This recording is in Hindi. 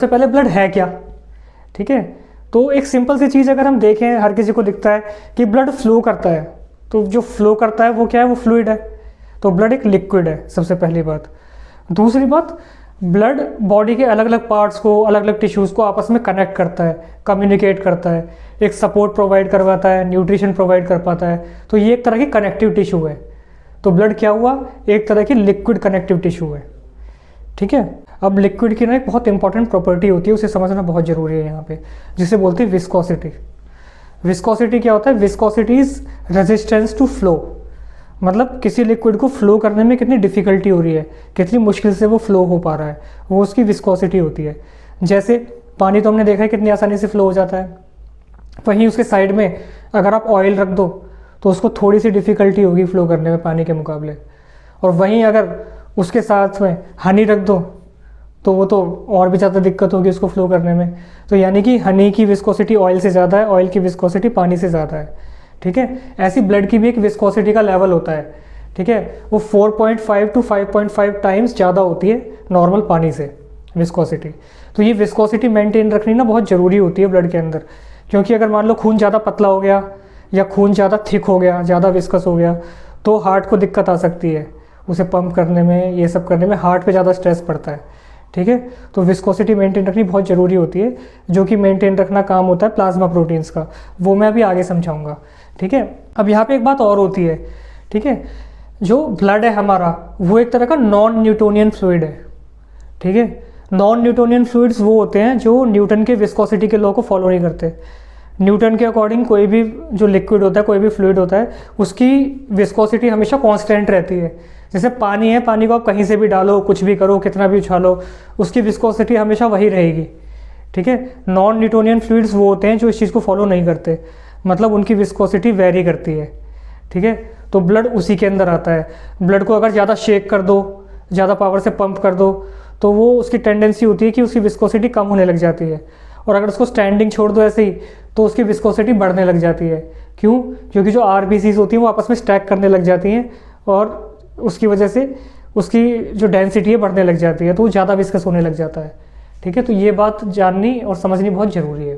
सबसे पहले ब्लड है क्या। ठीक है, तो एक सिंपल सी चीज़ अगर हम देखें, हर किसी को दिखता है कि ब्लड फ्लो करता है, तो जो फ्लो करता है वो क्या है, वो फ्लूइड है। तो ब्लड एक लिक्विड है, सबसे पहली बात। दूसरी बात, ब्लड बॉडी के अलग अलग पार्ट्स को, अलग अलग टिश्यूज़ को आपस में कनेक्ट करता है, कम्युनिकेट करता है, एक सपोर्ट प्रोवाइड करवाता है, न्यूट्रिशन प्रोवाइड कर पाता है। तो ये एक तरह की कनेक्टिव टिश्यू है। तो ब्लड क्या हुआ, एक तरह की लिक्विड कनेक्टिव टिश्यू है। ठीक है, अब लिक्विड की ना एक बहुत इंपॉर्टेंट प्रॉपर्टी होती है, उसे समझना बहुत ज़रूरी है यहाँ पे, जिसे बोलते हैं विस्कोसिटी। विस्कोसिटी क्या होता है, viscosity is resistance to flow. मतलब किसी लिक्विड को फ्लो करने में कितनी डिफ़िकल्टी हो रही है, कितनी मुश्किल से वो फ्लो हो पा रहा है, वो उसकी विस्कोसिटी होती है। जैसे पानी तो हमने देखा है कितनी आसानी से फ्लो हो जाता है, वहीं उसके साइड में अगर आप ऑयल रख दो तो उसको थोड़ी सी डिफ़िकल्टी होगी फ्लो करने में पानी के मुकाबले। और वहीं अगर उसके साथ में हनी रख दो तो वो तो और भी ज़्यादा दिक्कत होगी उसको फ्लो करने में। तो यानी कि हनी की विस्कोसिटी ऑयल से ज़्यादा है, ऑयल की विस्कोसिटी पानी से ज़्यादा है। ठीक है, ऐसी ब्लड की भी एक विस्कोसिटी का लेवल होता है। ठीक है, वो 4.5 to 5.5 टाइम्स ज़्यादा होती है नॉर्मल पानी से विस्कोसिटी। तो ये विस्कोसिटी मेंटेन रखनी ना बहुत ज़रूरी होती है ब्लड के अंदर, क्योंकि अगर मान लो खून ज़्यादा पतला हो गया या खून ज़्यादा थिक हो गया, ज़्यादा विस्कस हो गया, तो हार्ट को दिक्कत आ सकती है, उसे पंप करने में, ये सब करने में हार्ट पे ज़्यादा स्ट्रेस पड़ता है। ठीक है, तो विस्कोसिटी मेंटेन रखनी बहुत ज़रूरी होती है, जो कि मेंटेन रखना काम होता है प्लाज्मा प्रोटीन्स का, वो मैं अभी आगे समझाऊंगा। ठीक है, अब यहाँ पे एक बात और होती है। ठीक है, जो ब्लड है हमारा वो एक तरह का नॉन न्यूटोनियन फ्लूइड है। ठीक है, नॉन न्यूटोनियन फ्लूइड्स वो होते हैं जो न्यूटन के विस्कोसिटी के लॉ को फॉलो नहीं करते। न्यूटन के अकॉर्डिंग कोई भी जो लिक्विड होता है, कोई भी फ्लूइड होता है, उसकी विस्कोसिटी हमेशा कांस्टेंट रहती है। जैसे पानी है, पानी को आप कहीं से भी डालो, कुछ भी करो, कितना भी उछालो, उसकी विस्कोसिटी हमेशा वही रहेगी। ठीक है, नॉन न्यूटोनियन फ्लूइड्स वो होते हैं जो इस चीज़ को फॉलो नहीं करते, मतलब उनकी विस्कोसिटी वेरी करती है। ठीक है, तो ब्लड उसी के अंदर आता है। ब्लड को अगर ज़्यादा शेक कर दो, ज़्यादा पावर से पंप कर दो, तो वो उसकी टेंडेंसी होती है कि उसकी विस्कोसिटी कम होने लग जाती है। और अगर उसको स्टैंडिंग छोड़ दो ऐसे ही, तो उसकी विस्कोसिटी बढ़ने लग जाती है। क्यों? क्योंकि जो आरबीसीज होती हैं वो आपस में स्टैक करने लग जाती हैं, और उसकी वजह से उसकी जो डेंसिटी है बढ़ने लग जाती है, तो वो ज़्यादा विस्कस होने लग जाता है। ठीक है, तो ये बात जाननी और समझनी बहुत ज़रूरी है।